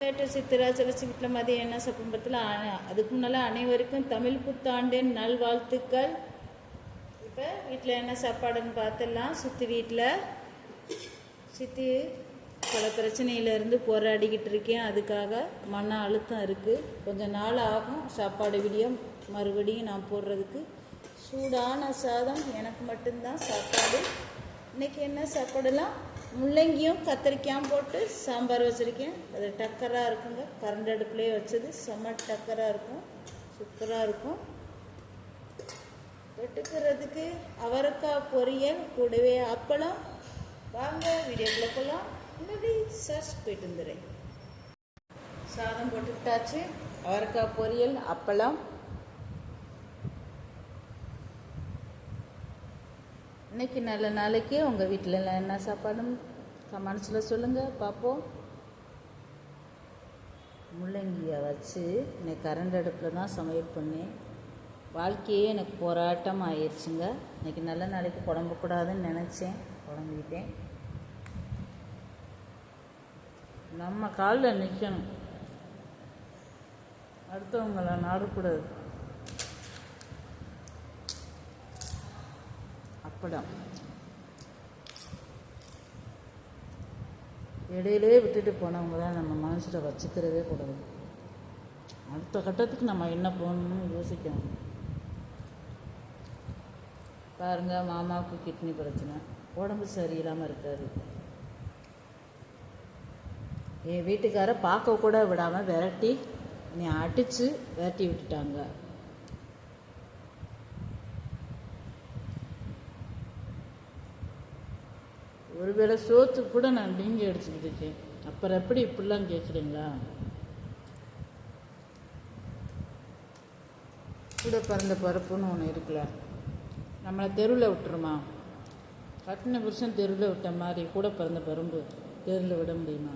சித்திராச்சலசி வீட்டில் மதியம் என்ன சப்பம்பத்தில் அதுக்கு முன்னால் அனைவருக்கும் தமிழ் புத்தாண்டின் நல்வாழ்த்துக்கள். இப்போ வீட்டில் என்ன சாப்பாடுன்னு பார்த்துடலாம். சித்தி பல பிரச்சனையிலேருந்து போராடிக்கிட்டு இருக்கேன். அதுக்காக மன அழுத்தம் இருக்குது. கொஞ்சம் நாள் ஆகும் சாப்பாடு விடியும் மறுபடியும் நான் போடுறதுக்கு. சூடான சாதம் எனக்கு மட்டும்தான் சாப்பாடு. இன்றைக்கி என்ன சாப்பாடுலாம் முள்ளங்கியும் கத்திரிக்காயும் போட்டு சாம்பார் வச்சுருக்கேன். அது டக்கராக இருக்குங்க. கரண்ட் அடுப்புலேயே வச்சது செம்ம டக்கராக இருக்கும், சூப்பராக இருக்கும். தொட்டுக்கிறதுக்கு அவரைக்காய் பொரியல், கூடவே அப்பளம். வாங்க வீடியோக்குள்ளே போகலாம். முன்னாடி சர்ச் போயிட்டு வந்துடுறேன். சாதம் போட்டுக்கிட்டாச்சு. அவரைக்காய் பொரியல், அப்பளம். இன்றைக்கி நல்ல நாளைக்கு உங்கள் வீட்டில் எல்லாம் என்ன சாப்பாடும் கமெண்ட்ஸில் சொல்லுங்கள் பார்ப்போம். முள்ளங்கியை வச்சு இன்னைக்கு கரண்ட் அடுப்பில் தான் சமையல் பண்ணேன். வாழ்க்கையே எனக்கு போராட்டம் ஆயிடுச்சுங்க. இன்றைக்கி நல்ல நாளைக்கு குழம்பக்கூடாதுன்னு நினச்சேன், குழம்பிக்கிட்டேன். நம்ம காலில் நிற்கணும், அடுத்தவங்களை நாடக்கூடாது. அப்பளம் இடையிலே விட்டுட்டு போனவங்க தான் நம்ம மனசில் வச்சுக்கிறதே கூடாது. அடுத்த கட்டத்துக்கு நம்ம என்ன போகணும்னு யோசிக்கணும். பாருங்கள், மாமாவுக்கு கிட்னி பிரச்சனை, உடம்பு சரியில்லாமல் இருக்காரு. என் வீட்டுக்காரை பார்க்க கூட விடாமல் விரட்டி என்னை அடித்து விரட்டி விட்டுட்டாங்க. ஒருவேளை சோத்துக்கு கூட நான் டிங்கி அடிச்சுக்கிட்டு இருக்கேன். அப்புறம் எப்படி இப்படிலாம் கேட்குறீங்களா? கூட பிறந்த பருப்புன்னு ஒன்று இருக்குல்ல, நம்மளை தெருவில் விட்டுருமா? கட்டின புருஷன் தெருவில் விட்ட மாதிரி கூட பிறந்த பரும்பு தெருவில் விட முடியுமா?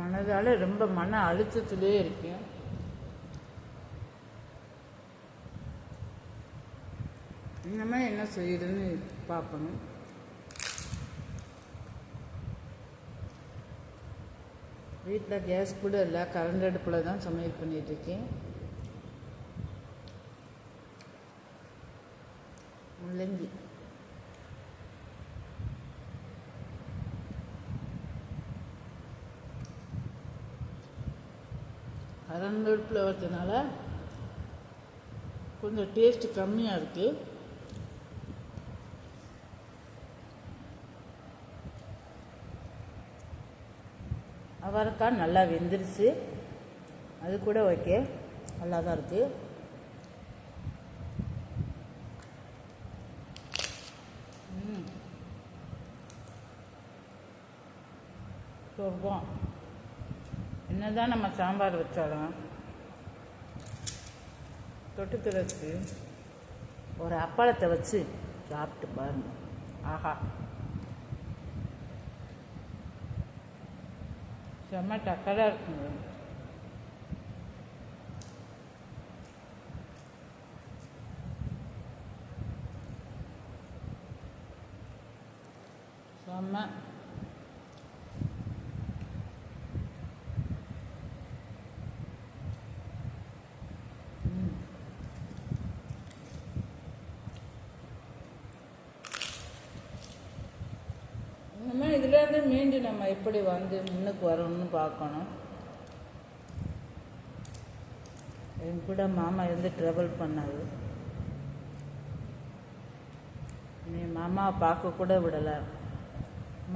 மனதால் ரொம்ப மன அழுத்தத்திலே இருக்கேன். இன்னமே என்ன செய்யுதுன்னு பார்க்கணும். வீட்டில் கேஸ் கூட இல்லை, கரண்ட் அடுப்பில் தான் சமையல் பண்ணிகிட்ருக்கேன். முள்ளங்கி கரண்ட் அடுப்பில் வச்சதுனால கொஞ்சம் டேஸ்ட் கம்மியாக இருக்குது. அவரைக்காய் நல்லா வெந்துருச்சு, அது கூட ஓகே, நல்லா தான் இருக்குது. சொர்க்கம். என்னதான் நம்ம சாம்பார் வச்சாலும் தொட்டுக்கிறதுக்கு ஒரு அப்பளத்தை வச்சு சாப்பிட்டு பாருங்க. ஆஹா, செம்ம டக்கராக இருக்குங்க. செம்ம. இதுலேருந்து மீண்டும் நம்ம எப்படி வந்து முன்னுக்கு வரணும்னு பார்க்கணும். என் கூட மாமா இருந்து ட்ராவல் பண்ணாரு. என் மாமாவை பார்க்க கூட விடலை.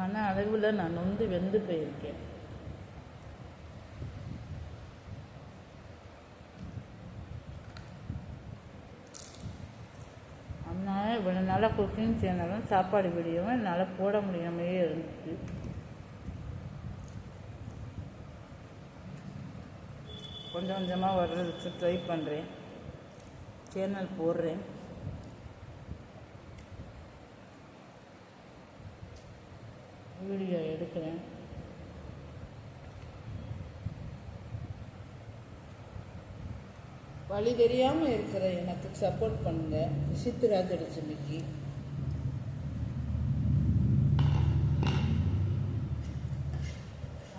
மன அளவில் நான் வெந்து போயிருக்கேன். அதனால் இவ்வளோ நல்லா குக்கிங் செய்யணும், சாப்பாடு வீடியோவும் என்னால் போட முடியாமையே இருந்துச்சு. கொஞ்சம் கொஞ்சமாக வர்றதுக்கு ட்ரை பண்ணுறேன், சேனல் போடுறேன். வீடியோ எடுக்கிறேன். வழி தெரியாமல் இருக்கிற எனக்கு சப்போர்ட் பண்ணுங்க சித்துராஜலட்சுமிக்கு.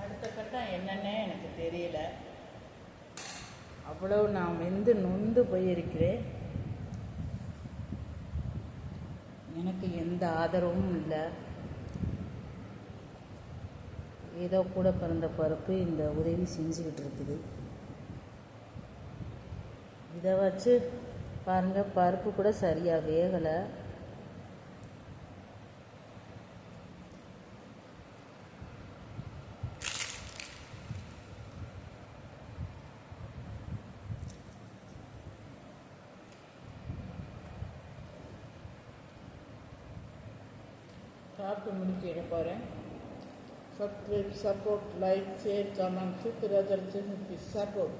அடுத்த கட்டம் என்னன்னே எனக்கு தெரியல. அவ்வளவு நான் நொந்து போயிருக்கிறேன். எனக்கு எந்த ஆதரவும் இல்லை. ஏதோ கூட பிறந்த பருப்பு இந்த உதவி செஞ்சுக்கிட்டு இருக்குது. இதை வச்சு பாருங்கள், பருப்பு கூட சரியாக வேகலை. சாப்பிட்டு முடிச்சு போகிறேன். Subscribe, support, like, share, comment. சித்துராஜலட்சுமிக்கு சப்போர்ட்.